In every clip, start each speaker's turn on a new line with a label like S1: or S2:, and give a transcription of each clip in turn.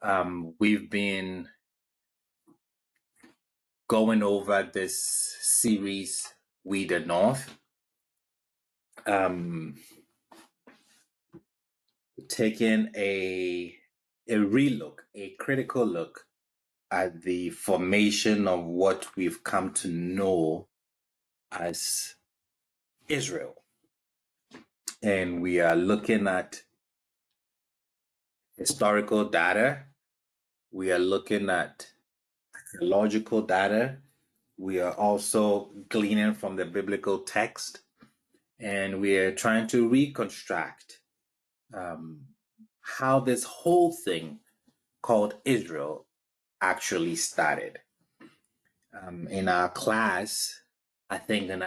S1: We've been going over this series, We the North, taking a relook, a critical look at the formation of what we've come to know as Israel. And we are looking at historical data. We are looking at archaeological data. We are also gleaning from the biblical text. And we are trying to reconstruct how this whole thing called Israel actually started. In our class, I think in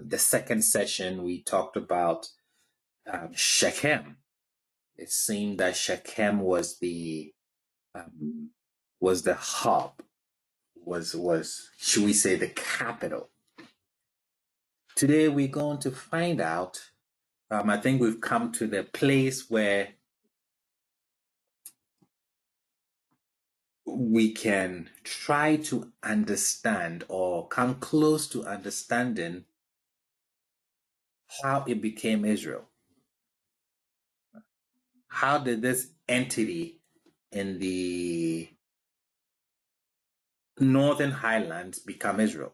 S1: the second session, we talked about Shechem. It seemed that Shechem was the hub, was should we say the capital. Today we're going to find out. I think we've come to the place where we can try to understand or come close to understanding how it became Israel. How did this entity in the northern highlands become Israel?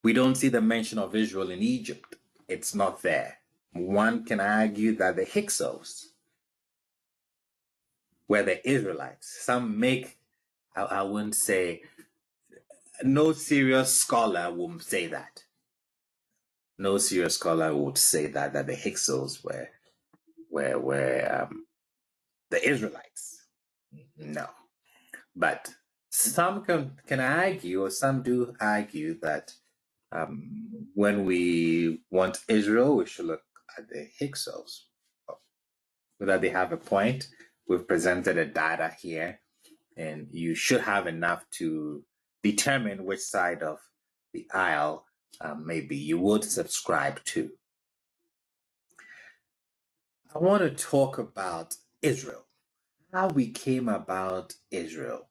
S1: We don't see the mention of Israel in Egypt. It's not there. One can argue that the Hyksos were the Israelites. Some make, I wouldn't say, no serious scholar would say that. No serious scholar would say that the Hyksos were the Israelites. No. But some can argue, or some do argue, that when we want Israel, we should look at the Hyksos. Whether they have a point, we've presented a data here, and you should have enough to determine which side of the aisle maybe you would subscribe to. I want to talk about Israel, how we came about Israel.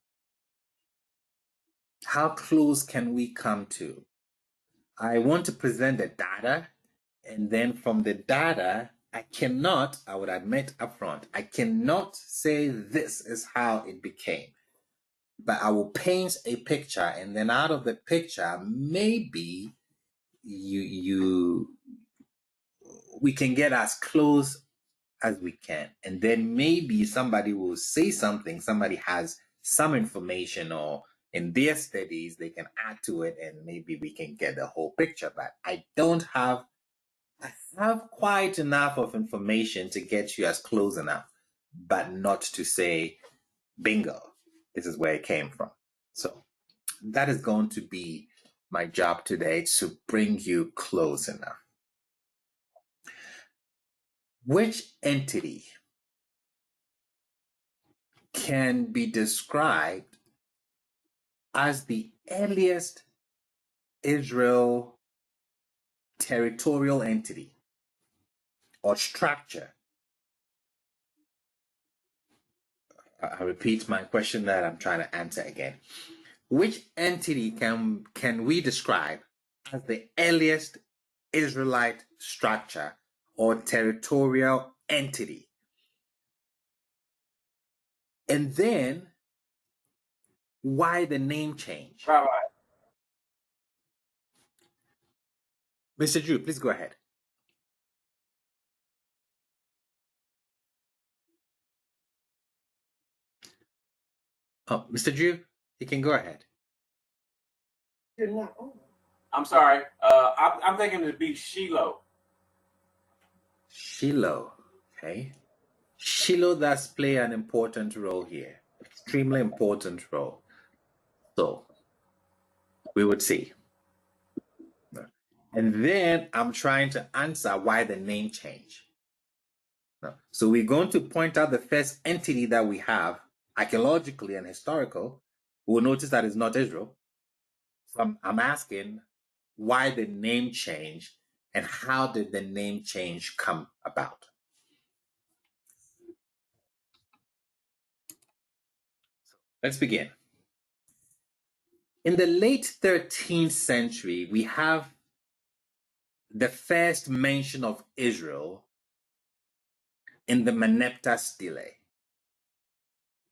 S1: How close can we come to? I want to present the data, and then from the data, I would admit upfront, I cannot say this is how it became. But I will paint a picture, and then out of the picture, maybe we can get as close as we can. And then maybe somebody will say something, somebody has some information, or in their studies, they can add to it, and maybe we can get the whole picture. But I have quite enough of information to get you as close enough, but not to say, bingo, this is where it came from. So that is going to be my job today, to bring you close enough. Which entity can be described as the earliest Israel territorial entity or structure? I repeat my question that I'm trying to answer again. Which entity can we describe as the earliest Israelite structure or territorial entity? And then, why the name change?
S2: Right.
S1: Mr. Drew, please go ahead. Oh, Mr. Drew, you can go ahead.
S2: I'm sorry. I'm thinking it'd be Shiloh.
S1: Shiloh, okay. Shiloh does play an important role here, extremely important role. So, we would see. And then I'm trying to answer why the name change. So we're going to point out the first entity that we have, archaeologically and historical. We'll notice that it's not Israel. So I'm asking why the name change, and how did the name change come about? Let's begin. In the late 13th century, we have the first mention of Israel in the Merneptah Stele.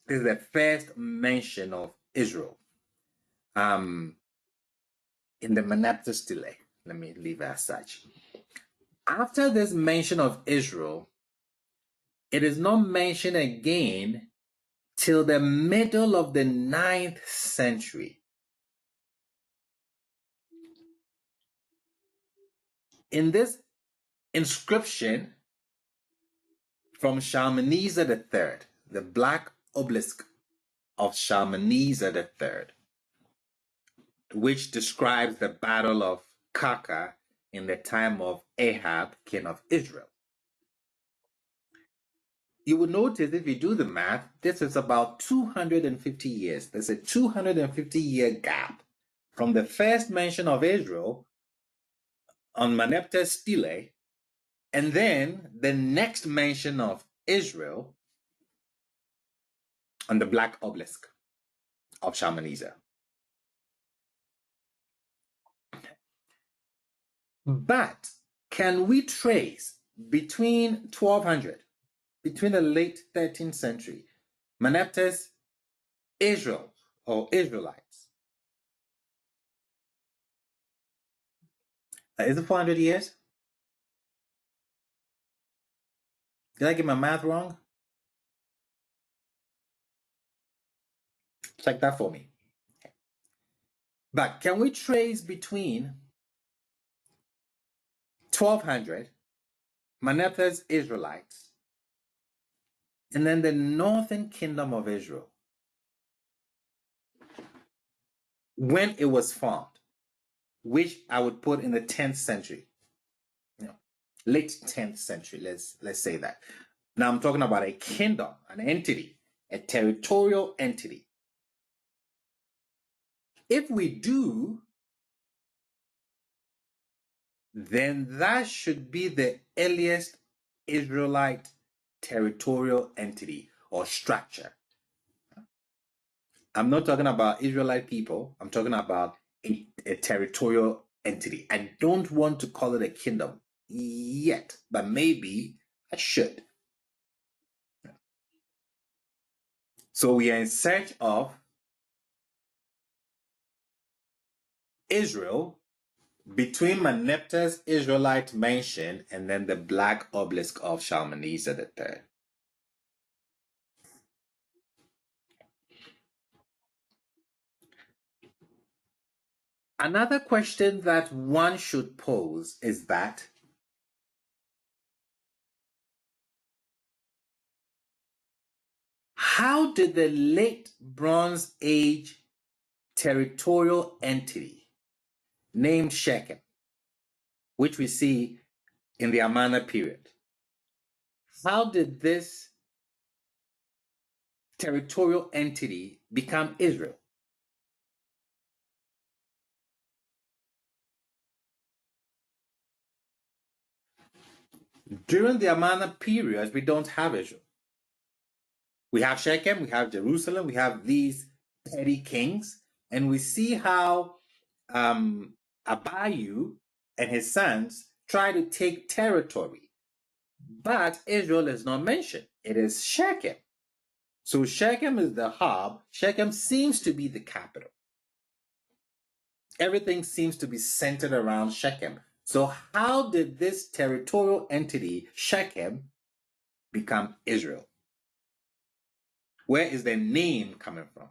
S1: This is the first mention of Israel in the Merneptah Stele. Let me leave it as such. After this mention of Israel, it is not mentioned again till the middle of the 9th century. In this inscription from Shalmaneser III, the black obelisk of Shalmaneser III, which describes the battle of Karka in the time of Ahab, king of Israel. You will notice if you do the math, this is about 250 years. There's a 250-year gap from the first mention of Israel on Merneptah Stele, and then the next mention of Israel on the black obelisk of Shalmaneser. But can we trace between 1200, between the late 13th century, Merneptah's Israel or Israelites? Is it 400 years? Did I get my math wrong? Check that for me. But can we trace between 1200, Merneptah's Israelites, and then the northern kingdom of Israel, when it was formed, which I would put in the 10th century, late 10th century, let's say that. Now I'm talking about a kingdom, an entity, a territorial entity. If we do, then that should be the earliest Israelite territorial entity or structure. I'm not talking about Israelite people. I'm talking about a territorial entity. I don't want to call it a kingdom yet, but maybe I should. So we are in search of Israel between Merneptah's Israelite mention and then the black obelisk of Shalmaneser III. Another question that one should pose is that how did the late Bronze Age territorial entity named Shechem, which we see in the Amarna period, how did this territorial entity become Israel? During the Amarna period, we don't have Israel. We have Shechem, we have Jerusalem, we have these petty kings, and we see how Abayu and his sons try to take territory. But Israel is not mentioned. It is Shechem. So Shechem is the hub. Shechem seems to be the capital. Everything seems to be centered around Shechem. So how did this territorial entity, Shechem, become Israel? Where is the name coming from?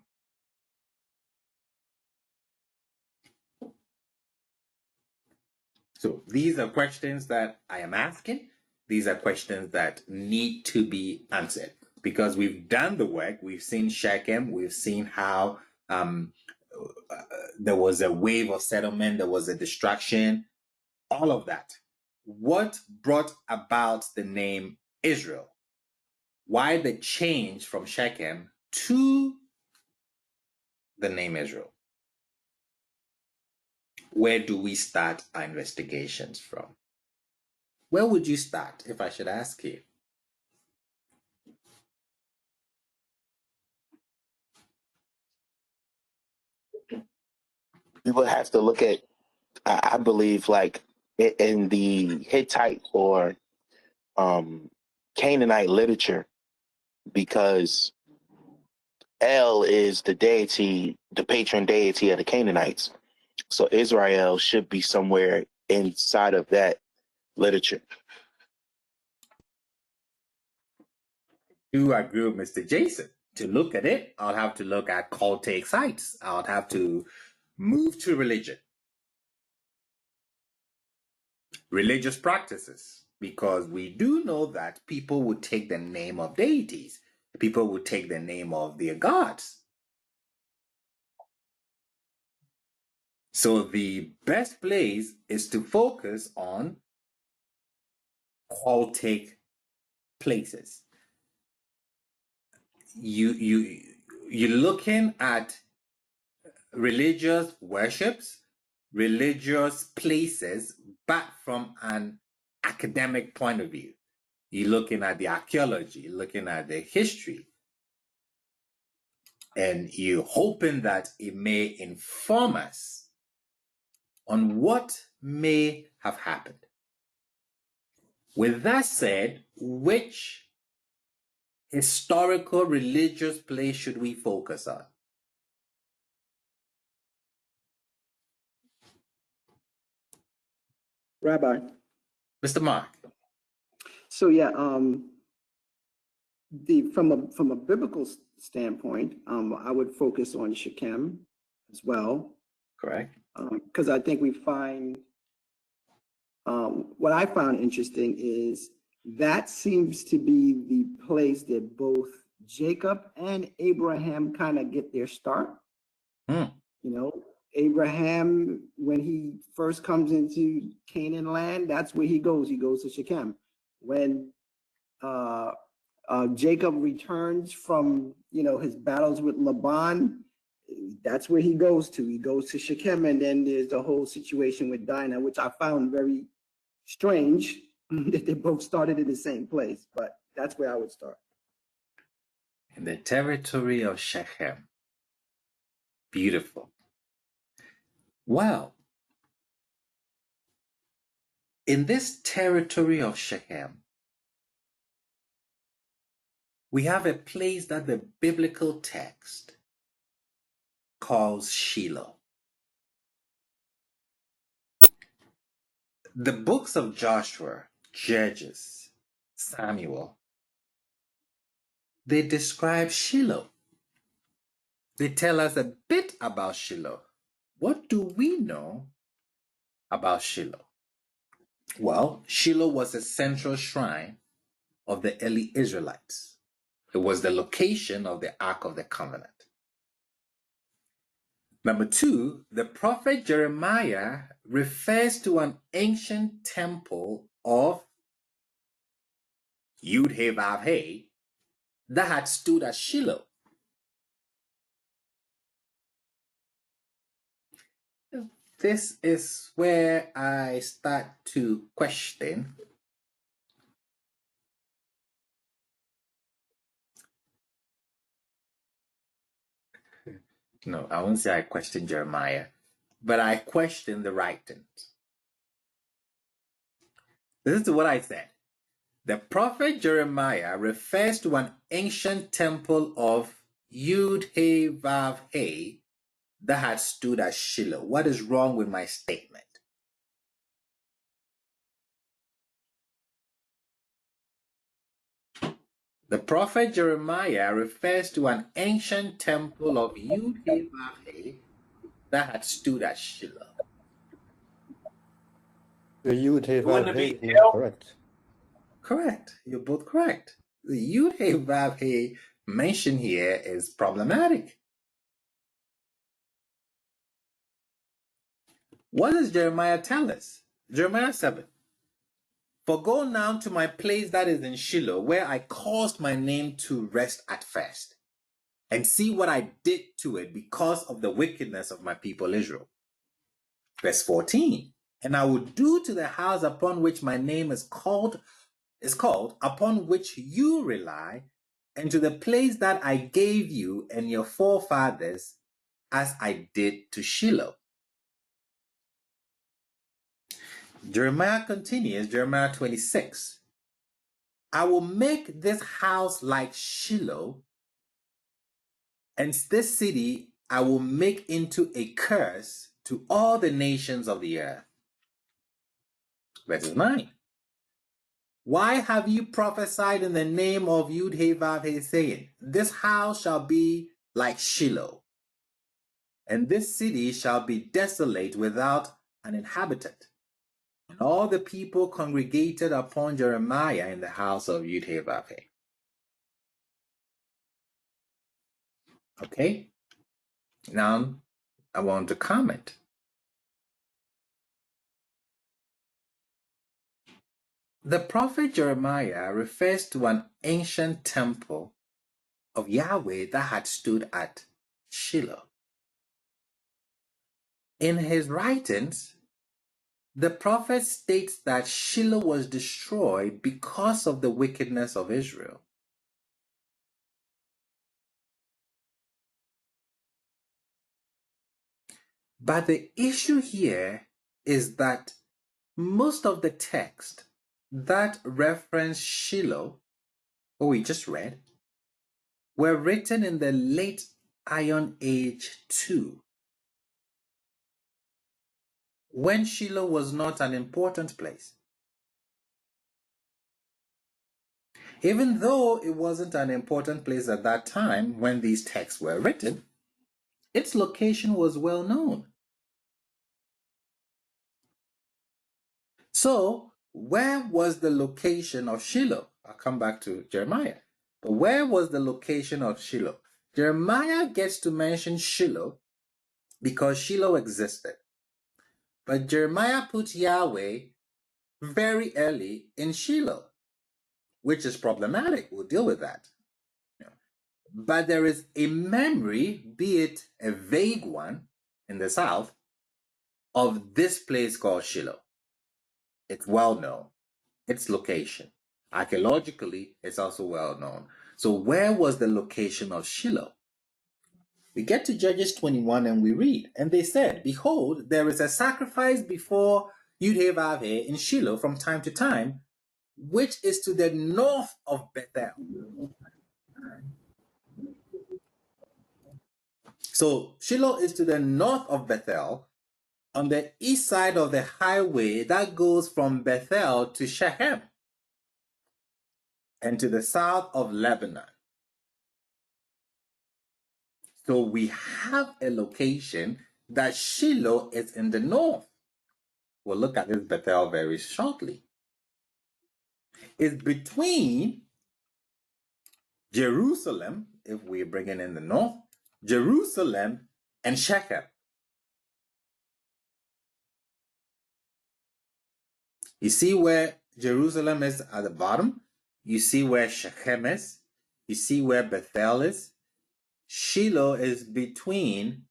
S1: So these are questions that I am asking. These are questions that need to be answered because we've done the work. We've seen Shechem. We've seen how there was a wave of settlement. There was a destruction. All of that. What brought about the name Israel? Why the change from Shechem to the name Israel? Where do we start our investigations from? Where would you start if I should ask you?
S3: we would have to look at, I believe, like in the Hittite or Canaanite literature, because El is the deity, the patron deity of the Canaanites. So Israel should be somewhere inside of that literature.
S1: Do agree with Mr. Jason. To look at it, I'll have to look at cultic sites. I'll have to move to religion, religious practices, because we do know that people would take the name of deities. People would take the name of their gods. So the best place is to focus on cultic places. You're looking at religious worships, religious places, but from an academic point of view. You're looking at the archaeology, you're looking at the history, and you're hoping that it may inform us on what may have happened. With that said, which historical religious place should we focus on?
S4: Rabbi.
S1: Mr. Mark.
S4: So yeah, from a biblical standpoint, I would focus on Shechem as well.
S1: Correct.
S4: Because I think we find what I found interesting is that seems to be the place that both Jacob and Abraham kind of get their start. You know, Abraham, when he first comes into Canaan land, that's where he goes. He goes to Shechem. When Jacob returns from, his battles with Laban, that's where he goes to. He goes to Shechem, and then there's the whole situation with Dinah, which I found very strange that they both started in the same place, but that's where I would start.
S1: In the territory of Shechem. Beautiful. Well, in this territory of Shechem, we have a place that the biblical text calls Shiloh. The books of Joshua, Judges, Samuel, they describe Shiloh. They tell us a bit about Shiloh. What do we know about Shiloh? Well, Shiloh was a central shrine of the early Israelites. It was the location of the Ark of the Covenant. Number two, the prophet Jeremiah refers to an ancient temple of Yud-Heh-Vav-Heh that had stood at Shiloh. This is where I start to question no, I won't say I question Jeremiah, but I question the writings. This is what I said. The prophet Jeremiah refers to an ancient temple of Yud-Heh-Vav-Heh that had stood at Shiloh. What is wrong with my statement? The prophet Jeremiah refers to an ancient temple of Yud-Heh-Vav-Heh that had stood at Shiloh.
S5: The Yud-Heh
S2: Wouldn't
S5: Vav-Heh
S2: it be
S5: is correct.
S1: Correct. You're both correct. The Yud-Heh-Vav-Heh mentioned here is problematic. What does Jeremiah tell us? Jeremiah 7. For go now to my place that is in Shiloh, where I caused my name to rest at first, and see what I did to it because of the wickedness of my people Israel. Verse 14. And I will do to the house upon which my name is called, upon which you rely, and to the place that I gave you and your forefathers, as I did to Shiloh. Jeremiah continues, Jeremiah 26. I will make this house like Shiloh, and this city I will make into a curse to all the nations of the earth. Verse 9. Why have you prophesied in the name of Yud-Heh-Vav-Heh, saying, this house shall be like Shiloh, and this city shall be desolate without an inhabitant? And all the people congregated upon Jeremiah in the house of Yud-Heh-Vav-Heh. Okay? Now, I want to comment. The prophet Jeremiah refers to an ancient temple of Yahweh that had stood at Shiloh. In his writings, the prophet states that Shiloh was destroyed because of the wickedness of Israel. But the issue here is that most of the text that reference Shiloh, what we just read, were written in the late Iron Age too, when Shiloh was not an important place. Even though it wasn't an important place at that time when these texts were written, its location was well known. So, where was the location of Shiloh? I'll come back to Jeremiah. But where was the location of Shiloh? Jeremiah gets to mention Shiloh because Shiloh existed. But Jeremiah put Yahweh very early in Shiloh, which is problematic. We'll deal with that. But there is a memory, be it a vague one in the South, of this place called Shiloh. It's well known. Its location. Archaeologically, it's also well known. So where was the location of Shiloh? We get to Judges 21 and we read, and they said, behold, there is a sacrifice before Yud-Heh-Vav-Heh in Shiloh from time to time, which is to the north of Bethel. So Shiloh is to the north of Bethel, on the east side of the highway that goes from Bethel to Shechem, and to the south of Lebanon. So we have a location that Shiloh is in the north. We'll look at this Bethel very shortly. It's between Jerusalem, if we're bringing in the north, Jerusalem and Shechem. You see where Jerusalem is at the bottom? You see where Shechem is? You see where Bethel is? Shiloh is between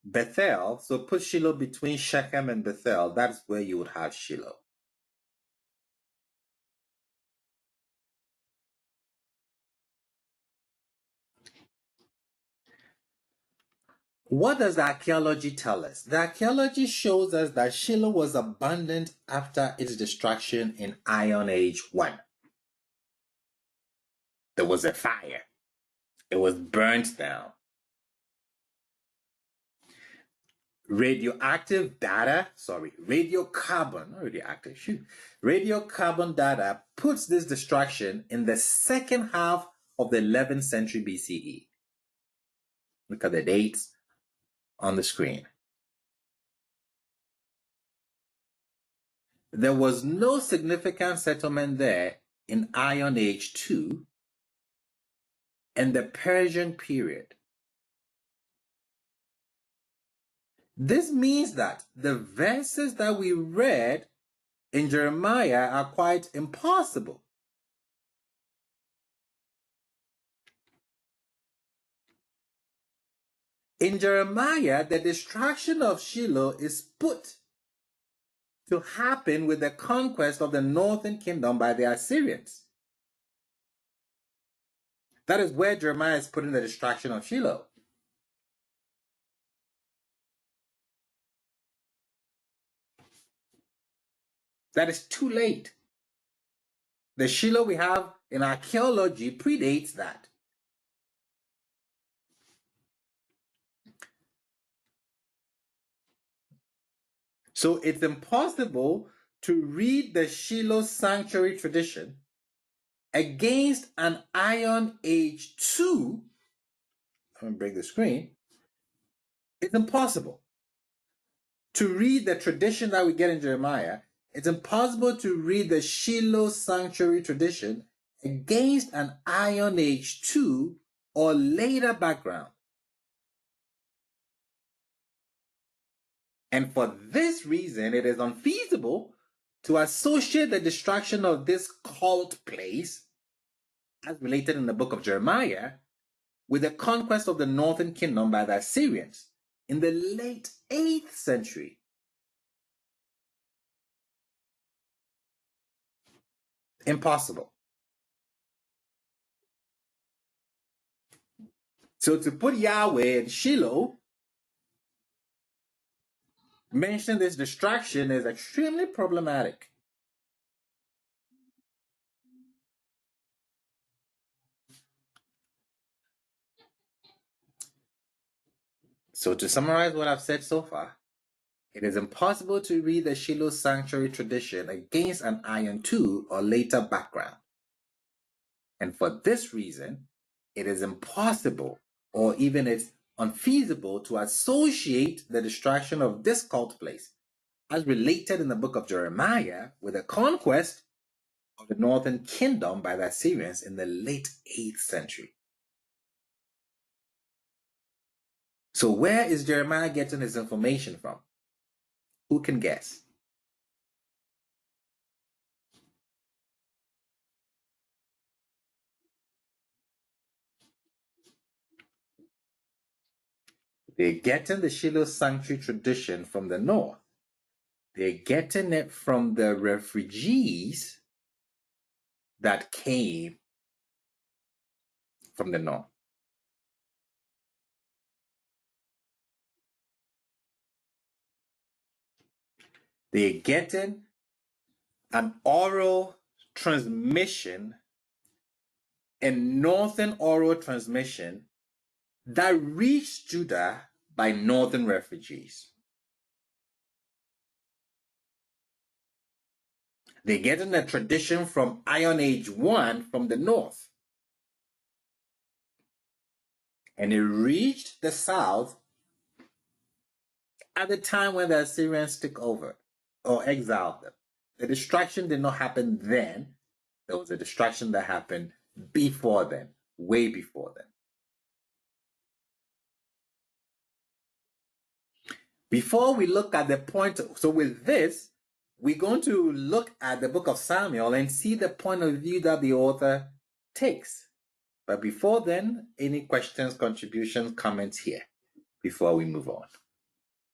S1: Bethel, so put Shiloh between Shechem and Bethel. That's where you would have Shiloh. What does the archaeology tell us? The archaeology shows us that Shiloh was abandoned after its destruction in Iron Age 1. There was a fire. It was burnt down. Radiocarbon data puts this destruction in the second half of the 11th century BCE. Look at the dates on the screen. There was no significant settlement there in Iron Age 2 and the Persian period. This means that the verses that we read in Jeremiah are quite impossible. In Jeremiah, the destruction of Shiloh is put to happen with the conquest of the northern kingdom by the Assyrians. That is where Jeremiah is putting the destruction of Shiloh. That is too late. The Shiloh we have in archaeology predates that. So it's impossible to read the Shiloh sanctuary tradition against an Iron Age 2. I'm going to break the screen. It's impossible to read the tradition that we get in Jeremiah. It's impossible to read the Shiloh sanctuary tradition against an Iron Age 2 or later background. And for this reason, it is unfeasible to associate the destruction of this cult place, as related in the book of Jeremiah, with the conquest of the northern kingdom by the Assyrians in the late 8th century. Impossible. So to put Yahweh and Shiloh, mention this distraction is extremely problematic. So to summarize what I've said so far, it is impossible to read the Shiloh sanctuary tradition against an Iron 2 or later background. And for this reason, it is impossible, or even it's unfeasible, to associate the destruction of this cult place, as related in the book of Jeremiah, with the conquest of the northern kingdom by the Assyrians in the late 8th century. So where is Jeremiah getting his information from? Who can guess? They're getting the Shiloh sanctuary tradition from the north. They're getting it from the refugees that came from the north. They're getting an oral transmission, a northern oral transmission that reached Judah by northern refugees. They're getting a tradition from Iron Age 1 from the north. And it reached the south at the time when the Assyrians took over or exiled them. The destruction did not happen then. There was a destruction that happened before then, way before then. Before we look at the point, so with this, we're going to look at the book of Samuel and see the point of view that the author takes. But before then, any questions, contributions, comments here before we move on?